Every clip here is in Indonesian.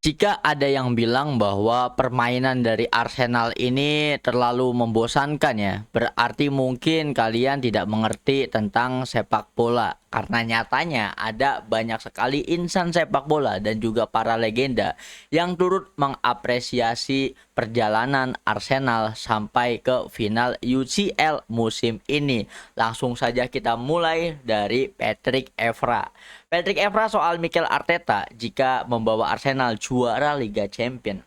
Jika ada yang bilang bahwa permainan dari Arsenal ini terlalu membosankan ya, berarti mungkin kalian tidak mengerti tentang sepak bola. Karena nyatanya ada banyak sekali insan sepak bola dan juga para legenda yang turut mengapresiasi perjalanan Arsenal sampai ke final UCL musim ini. Langsung saja kita mulai dari Patrick Evra. Patrick Evra soal Mikel Arteta jika membawa Arsenal juara Liga Champions.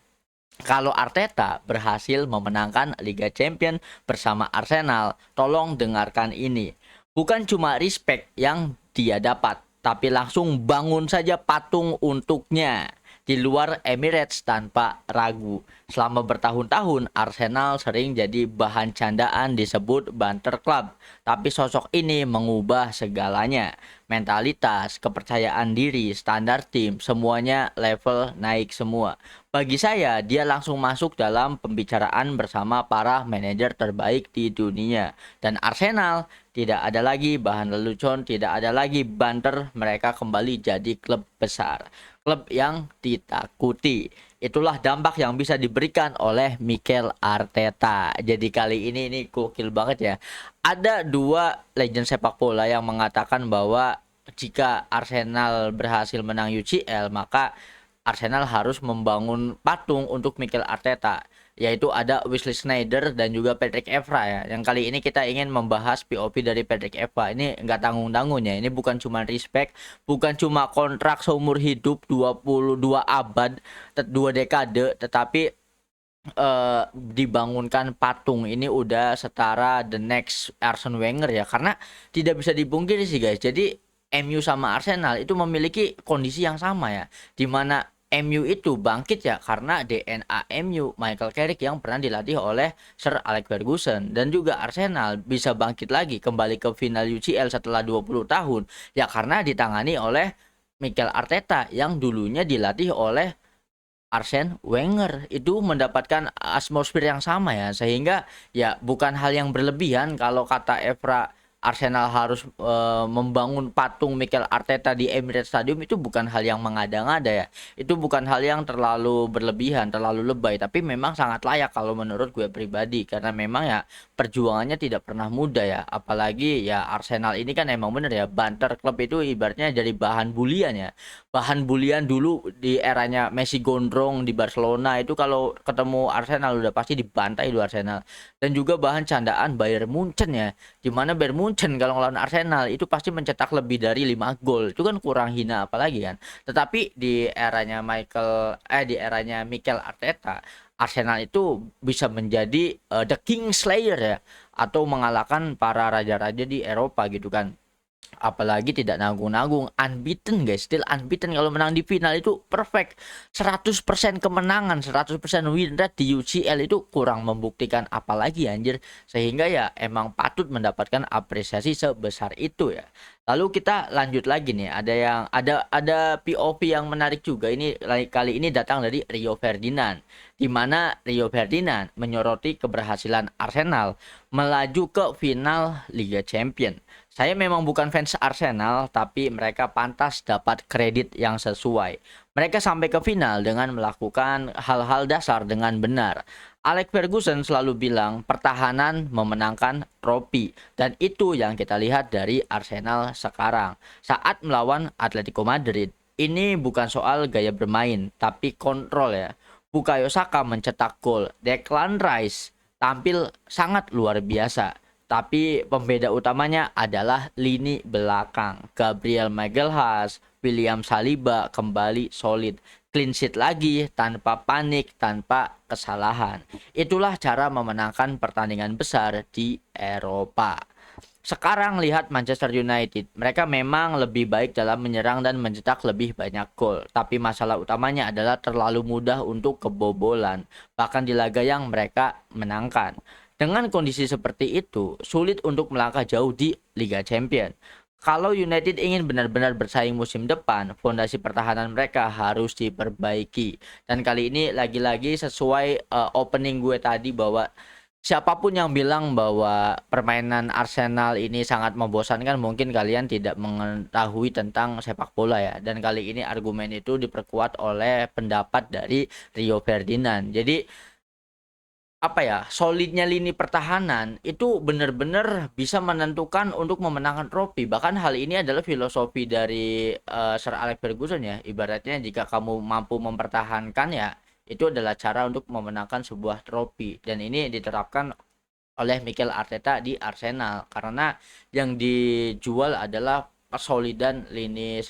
Kalau Arteta berhasil memenangkan Liga Champions bersama Arsenal, tolong dengarkan ini. Bukan cuma respect yang dia dapat, tapi langsung bangun saja patung untuknya di luar Emirates tanpa ragu. Selama bertahun-tahun Arsenal sering jadi bahan candaan disebut banter club, tapi sosok ini mengubah segalanya. Mentalitas, kepercayaan diri, standar tim, semuanya level naik semua. Bagi saya, dia langsung masuk dalam pembicaraan bersama para manajer terbaik di dunia. Dan Arsenal tidak ada lagi bahan lelucon, tidak ada lagi banter, mereka kembali jadi klub besar. Klub yang ditakuti. Itulah dampak yang bisa diberikan oleh Mikel Arteta. Jadi kali ini gokil banget ya. Ada dua legend sepak bola yang mengatakan bahwa jika Arsenal berhasil menang UCL, maka Arsenal harus membangun patung untuk Mikel Arteta, yaitu ada Wesley Sneijder dan juga Patrick Evra ya. Yang kali ini kita ingin membahas POV dari Patrick Evra. Ini nggak tanggung-tanggung ya. Ini bukan cuma respect, bukan cuma kontrak seumur hidup 22 abad, 2 dekade, tetapi dibangunkan patung ini udah setara the next Arsene Wenger ya, karena tidak bisa dipungkiri sih guys. Jadi MU sama Arsenal itu memiliki kondisi yang sama ya, dimana MU itu bangkit ya karena DNA MU Michael Carrick yang pernah dilatih oleh Sir Alex Ferguson, dan juga Arsenal bisa bangkit lagi kembali ke final UCL setelah 20 tahun ya karena ditangani oleh Mikel Arteta yang dulunya dilatih oleh Arsene Wenger. Itu mendapatkan atmosfer yang sama ya, sehingga ya bukan hal yang berlebihan kalau kata Evra Arsenal harus membangun patung Mikel Arteta di Emirates Stadium. Itu bukan hal yang mengada-ngada ya, itu bukan hal yang terlalu berlebihan, terlalu lebay, tapi memang sangat layak kalau menurut gue pribadi, karena memang ya perjuangannya tidak pernah mudah ya. Apalagi ya Arsenal ini kan emang bener ya, banter klub itu ibaratnya jadi bahan bulian ya, bahan bulian dulu di eranya Messi Gondrong di Barcelona. Itu kalau ketemu Arsenal udah pasti dibantai di Arsenal. Dan juga bahan candaan Bayern Munchen ya, dimana Bayern Munchen kalau ngelawan Arsenal itu pasti mencetak lebih dari 5 gol. Itu kan kurang hina apalagi kan. Tetapi di eranya Mikel Arteta, Arsenal itu bisa menjadi the King Slayer ya, atau mengalahkan para raja-raja di Eropa gitu kan. Apalagi tidak nanggung-nanggung, unbeaten guys, still unbeaten. Kalau menang di final itu perfect, 100% kemenangan, 100% win rate di UCL. Itu kurang membuktikan apalagi anjir, sehingga ya emang patut mendapatkan apresiasi sebesar itu ya. Lalu kita lanjut lagi nih, ada POV yang menarik juga. Ini kali ini datang dari Rio Ferdinand, di mana Rio Ferdinand menyoroti keberhasilan Arsenal melaju ke final Liga Champions. Saya memang bukan fans Arsenal, tapi mereka pantas dapat kredit yang sesuai. Mereka sampai ke final dengan melakukan hal-hal dasar dengan benar. Alex Ferguson selalu bilang pertahanan memenangkan trofi, dan itu yang kita lihat dari Arsenal sekarang saat melawan Atletico Madrid. Ini bukan soal gaya bermain, tapi kontrol ya. Bukayo Saka mencetak gol, Declan Rice tampil sangat luar biasa. Tapi pembeda utamanya adalah lini belakang. Gabriel Magalhaes, William Saliba kembali solid. Clean sheet lagi, tanpa panik, tanpa kesalahan. Itulah cara memenangkan pertandingan besar di Eropa. Sekarang lihat Manchester United. Mereka memang lebih baik dalam menyerang dan mencetak lebih banyak gol. Tapi masalah utamanya adalah terlalu mudah untuk kebobolan, bahkan di laga yang mereka menangkan. Dengan kondisi seperti itu, sulit untuk melangkah jauh di Liga Champions. Kalau United ingin benar-benar bersaing musim depan, fondasi pertahanan mereka harus diperbaiki. Dan kali ini lagi-lagi sesuai opening gue tadi, bahwa Siapapun yang bilang bahwa permainan Arsenal ini sangat membosankan, mungkin kalian tidak mengetahui tentang sepak bola ya. Dan kali ini argumen itu diperkuat oleh pendapat dari Rio Ferdinand. Jadi apa ya, solidnya lini pertahanan itu benar-benar bisa menentukan untuk memenangkan trofi. Bahkan hal ini adalah filosofi dari Sir Alex Ferguson ya. Ibaratnya jika kamu mampu mempertahankan ya, itu adalah cara untuk memenangkan sebuah trofi. Dan ini diterapkan oleh Mikel Arteta di Arsenal karena yang dijual adalah persolidan lini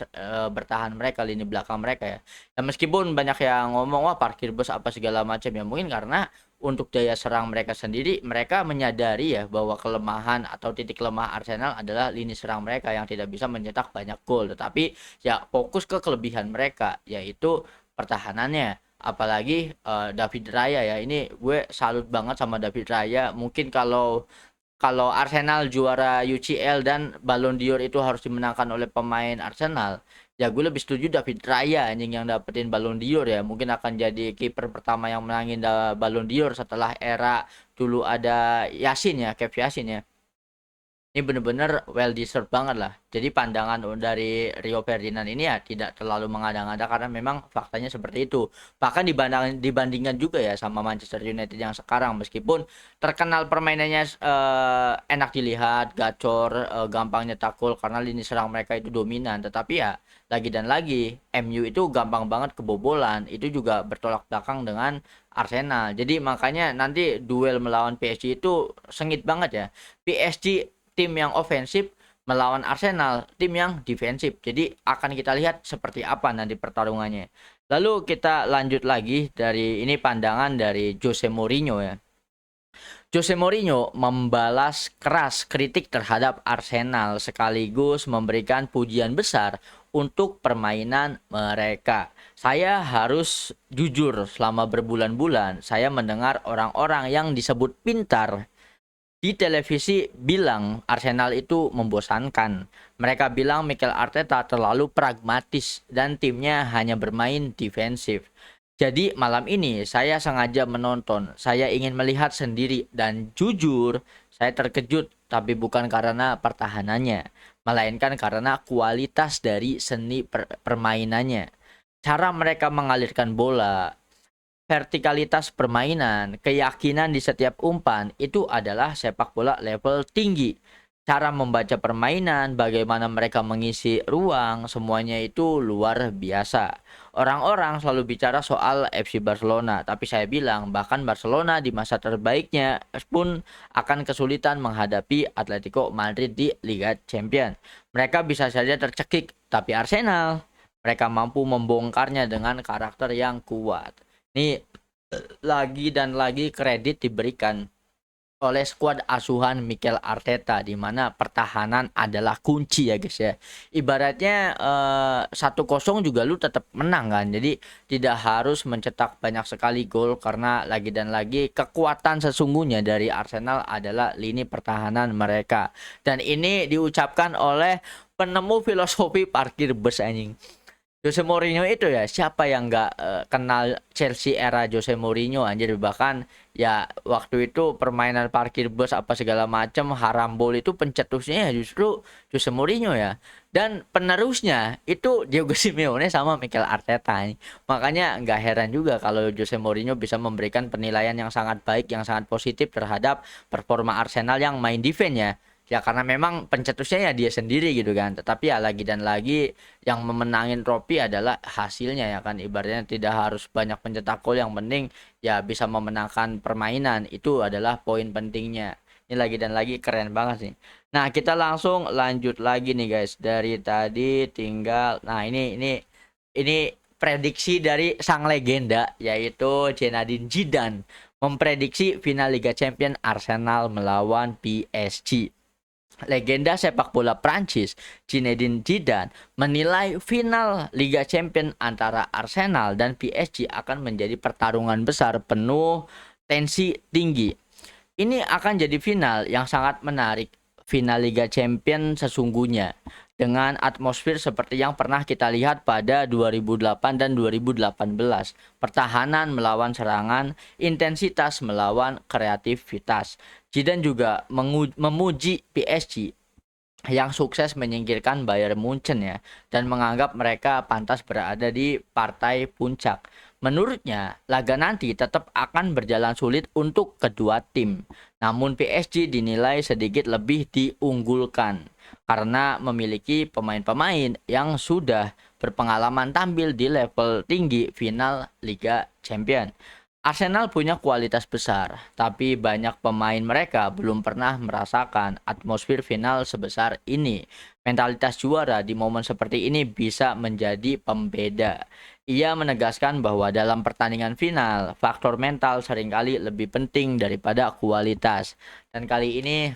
bertahan mereka, lini belakang mereka ya. Dan meskipun banyak yang ngomong wah parkir bus apa segala macam ya, mungkin karena untuk daya serang mereka sendiri, mereka menyadari ya bahwa kelemahan atau titik lemah Arsenal adalah lini serang mereka yang tidak bisa mencetak banyak gol, tetapi ya fokus ke kelebihan mereka yaitu pertahanannya. Apalagi David Raya ya, ini gue salut banget sama David Raya. Mungkin kalau kalau Arsenal juara UCL dan Ballon d'Or itu harus dimenangkan oleh pemain Arsenal, ya gue lebih setuju David Raya anjing yang dapetin Ballon d'Or ya. Mungkin akan jadi kiper pertama yang menangin Ballon d'Or setelah era dulu ada Yasin ya, Kev Yasin ya. Ini bener-bener well deserved banget lah. Jadi pandangan dari Rio Ferdinand ini ya tidak terlalu mengada-ngada karena memang faktanya seperti itu. Bahkan dibandingkan juga ya sama Manchester United yang sekarang, meskipun terkenal permainannya enak dilihat, gacor, gampang nyetak gol karena lini serang mereka itu dominan. Tetapi ya lagi dan lagi MU itu gampang banget kebobolan. Itu juga bertolak belakang dengan Arsenal. Jadi makanya nanti duel melawan PSG itu sengit banget ya. PSG tim yang ofensif melawan Arsenal tim yang defensif. Jadi akan kita lihat seperti apa nanti pertarungannya. Lalu kita lanjut lagi dari ini pandangan dari Jose Mourinho ya. Jose Mourinho membalas keras kritik terhadap Arsenal sekaligus memberikan pujian besar untuk permainan mereka. Saya harus jujur, selama berbulan-bulan saya mendengar orang-orang yang disebut pintar di televisi bilang Arsenal itu membosankan. Mereka bilang Mikel Arteta terlalu pragmatis dan timnya hanya bermain defensif. Jadi malam ini saya sengaja menonton. Saya ingin melihat sendiri dan jujur saya terkejut, tapi bukan karena pertahanannya, melainkan karena kualitas dari seni permainannya. Cara mereka mengalirkan bola, vertikalitas permainan, keyakinan di setiap umpan itu adalah sepak bola level tinggi. Cara membaca permainan, bagaimana mereka mengisi ruang, semuanya itu luar biasa. Orang-orang selalu bicara soal FC Barcelona, tapi saya bilang bahkan Barcelona di masa terbaiknya pun akan kesulitan menghadapi Atletico Madrid di Liga Champions. Mereka bisa saja tercekik, tapi Arsenal mereka mampu membongkarnya dengan karakter yang kuat. Ini lagi dan lagi kredit diberikan oleh skuad asuhan Mikel Arteta, di mana pertahanan adalah kunci ya guys ya. Ibaratnya 1-0 juga lu tetap menang kan. Jadi tidak harus mencetak banyak sekali gol karena lagi dan lagi kekuatan sesungguhnya dari Arsenal adalah lini pertahanan mereka. Dan ini diucapkan oleh penemu filosofi parkir bus anjing. Jose Mourinho itu ya, siapa yang nggak kenal Chelsea era Jose Mourinho anjir. Bahkan ya waktu itu permainan parkir bus apa segala macam harambol itu pencetusnya ya justru Jose Mourinho ya. Dan penerusnya itu Diego Simeone sama Mikel Arteta. Makanya nggak heran juga kalau Jose Mourinho bisa memberikan penilaian yang sangat baik, yang sangat positif terhadap performa Arsenal yang main defense ya. Ya karena memang pencetusnya ya dia sendiri gitu kan. Tetapi ya lagi dan lagi yang memenangin trofi adalah hasilnya ya kan. Ibaratnya tidak harus banyak pencetak gol, yang penting ya bisa memenangkan permainan. Itu adalah poin pentingnya. Ini lagi dan lagi keren banget sih. Nah, kita langsung lanjut lagi nih guys. Dari tadi tinggal ini prediksi dari sang legenda yaitu Zinedine Zidane memprediksi final Liga Champions Arsenal melawan PSG. Legenda sepak bola Prancis Zinedine Zidane menilai final Liga Champions antara Arsenal dan PSG akan menjadi pertarungan besar penuh tensi tinggi. Ini akan jadi final yang sangat menarik, final Liga Champions sesungguhnya. dengan atmosfer seperti yang pernah kita lihat pada 2008 dan 2018. Pertahanan melawan serangan, intensitas melawan kreativitas. Zidane juga memuji PSG yang sukses menyingkirkan Bayern Munchen ya, dan menganggap mereka pantas berada di partai puncak. Menurutnya, laga nanti tetap akan berjalan sulit untuk kedua tim. Namun PSG dinilai sedikit lebih diunggulkan karena memiliki pemain-pemain yang sudah berpengalaman tampil di level tinggi final Liga Champions. Arsenal punya kualitas besar, tapi banyak pemain mereka belum pernah merasakan atmosfer final sebesar ini. Mentalitas juara di momen seperti ini bisa menjadi pembeda. Ia menegaskan bahwa dalam pertandingan final, faktor mental seringkali lebih penting daripada kualitas. Dan kali ini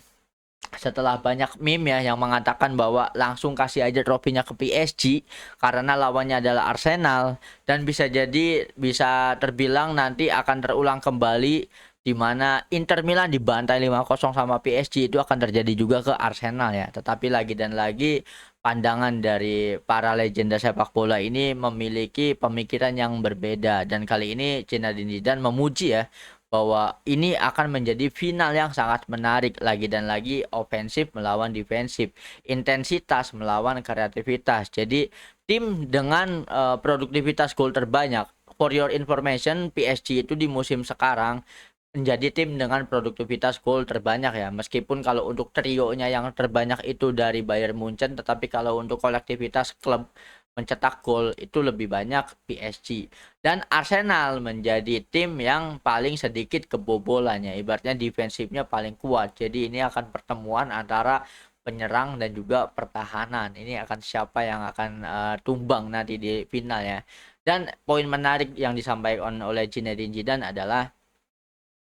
setelah banyak meme ya yang mengatakan bahwa langsung kasih aja trofinya ke PSG karena lawannya adalah Arsenal, dan bisa jadi bisa terbilang nanti akan terulang kembali di mana Inter Milan dibantai 5-0 sama PSG, itu akan terjadi juga ke Arsenal ya. Tetapi lagi dan lagi pandangan dari para legenda sepak bola ini memiliki pemikiran yang berbeda, dan kali ini Zinedine Zidane memuji ya bahwa ini akan menjadi final yang sangat menarik, lagi dan lagi ofensif melawan defensif, intensitas melawan kreativitas. Jadi tim dengan produktivitas gol terbanyak. For your information, PSG itu di musim sekarang menjadi tim dengan produktivitas gol terbanyak ya. Meskipun kalau untuk trionya yang terbanyak itu dari Bayern Munchen, tetapi kalau untuk kolektivitas klub mencetak gol itu lebih banyak PSG. Dan Arsenal menjadi tim yang paling sedikit kebobolannya. Ibaratnya defensifnya paling kuat. Jadi ini akan pertemuan antara penyerang dan juga pertahanan. Ini akan siapa yang akan tumbang nanti di final ya. Dan poin menarik yang disampaikan oleh Zinedine Zidane adalah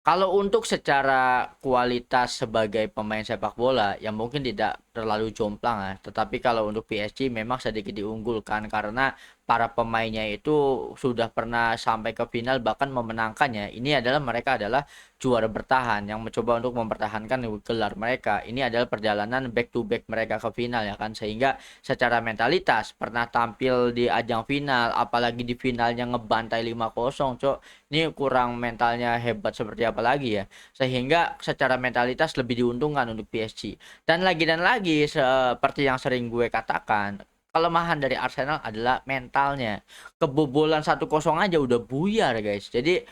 kalau untuk secara kualitas sebagai pemain sepak bola yang mungkin tidak terlalu jomplang ya, tetapi kalau untuk PSG memang sedikit diunggulkan karena para pemainnya itu sudah pernah sampai ke final bahkan memenangkannya. Ini adalah mereka adalah juara bertahan yang mencoba untuk mempertahankan gelar mereka. Ini adalah perjalanan back to back mereka ke final ya kan, sehingga secara mentalitas pernah tampil di ajang final apalagi di finalnya ngebantai 5-0, Cok. Ini kurang mentalnya hebat seperti apa lagi ya, sehingga secara mentalitas lebih diuntungkan untuk PSG. Dan lagi seperti yang sering gue katakan, kelemahan dari Arsenal adalah mentalnya. Kebobolan 1-0 aja udah buyar guys. Jadi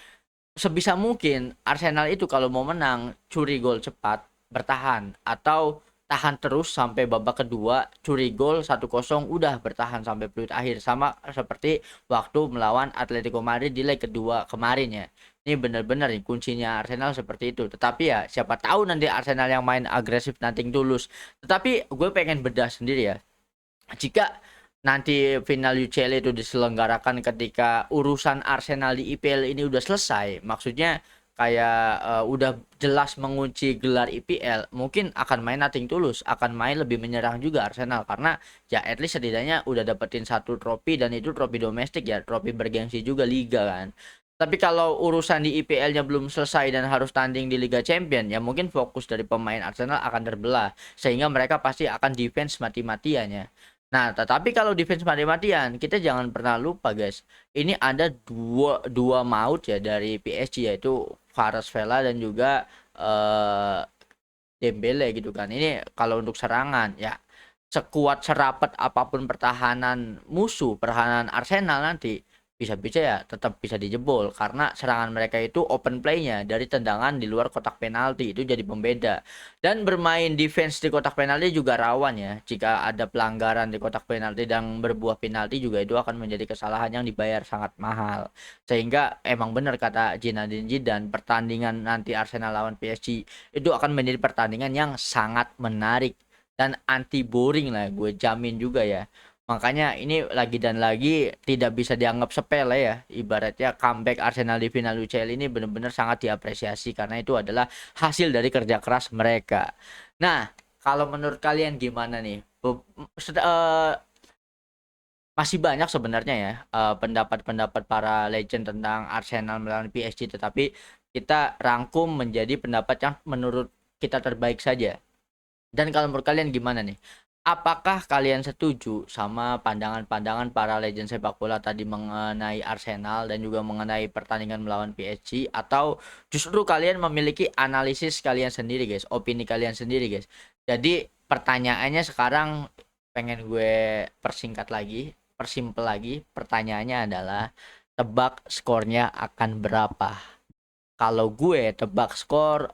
sebisa mungkin Arsenal itu kalau mau menang curi gol cepat, bertahan, atau tahan terus sampai babak kedua, curi gol 1-0, udah bertahan sampai peluit akhir, sama seperti waktu melawan Atletico Madrid di leg kedua kemarin ya. Ini benar-benar nih kuncinya Arsenal seperti itu. Tetapi ya siapa tahu nanti Arsenal yang main agresif nothing tulus. Tetapi gue pengen bedah sendiri ya. Jika nanti final UCL itu diselenggarakan ketika urusan Arsenal di IPL ini udah selesai, maksudnya kayak udah jelas mengunci gelar IPL, mungkin akan main nothing tulus, akan main lebih menyerang juga Arsenal karena ya at least setidaknya udah dapetin satu trofi, dan itu trofi domestik ya, trofi bergengsi juga liga kan. Tapi kalau urusan di IPL-nya belum selesai dan harus tanding di Liga Champion, ya mungkin fokus dari pemain Arsenal akan terbelah sehingga mereka pasti akan defense mati-matian ya. Nah, tetapi kalau defense mati-matian, kita jangan pernah lupa guys. Ini ada dua maut ya dari PSG, yaitu Kvaratskhelia dan juga Dembele gitu kan. Ini kalau untuk serangan ya, sekuat serapat apapun pertahanan musuh, pertahanan Arsenal nanti bisa-bisa ya tetap bisa dijebol karena serangan mereka itu open play-nya dari tendangan di luar kotak penalti, itu jadi pembeda. Dan bermain defense di kotak penalti juga rawan ya. Jika ada pelanggaran di kotak penalti dan berbuah penalti juga, itu akan menjadi kesalahan yang dibayar sangat mahal. Sehingga emang benar kata Zinedine Zidane, pertandingan nanti Arsenal lawan PSG itu akan menjadi pertandingan yang sangat menarik dan anti boring lah, gue jamin juga ya. Makanya ini lagi dan lagi tidak bisa dianggap sepele ya. Ibaratnya comeback Arsenal di final UCL ini benar-benar sangat diapresiasi karena itu adalah hasil dari kerja keras mereka. Nah, kalau menurut kalian gimana nih? Masih banyak sebenarnya ya pendapat-pendapat para legend tentang Arsenal melawan PSG, tetapi kita rangkum menjadi pendapat yang menurut kita terbaik saja. Dan kalau menurut kalian gimana nih? Apakah kalian setuju sama pandangan-pandangan para legend sepak bola tadi mengenai Arsenal dan juga mengenai pertandingan melawan PSG, atau justru kalian memiliki analisis kalian sendiri guys, opini kalian sendiri guys? Jadi pertanyaannya sekarang pengen gue persingkat lagi, persimpel lagi. Pertanyaannya adalah tebak skornya akan berapa? Kalau gue tebak skor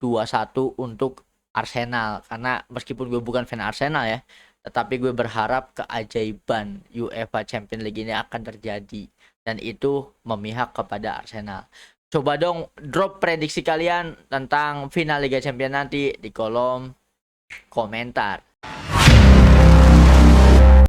2-1 untuk Arsenal, karena meskipun gue bukan fan Arsenal ya, tetapi gue berharap keajaiban UEFA Champions League ini akan terjadi dan itu memihak kepada Arsenal. Coba dong drop prediksi kalian tentang final Liga Champions nanti di kolom komentar.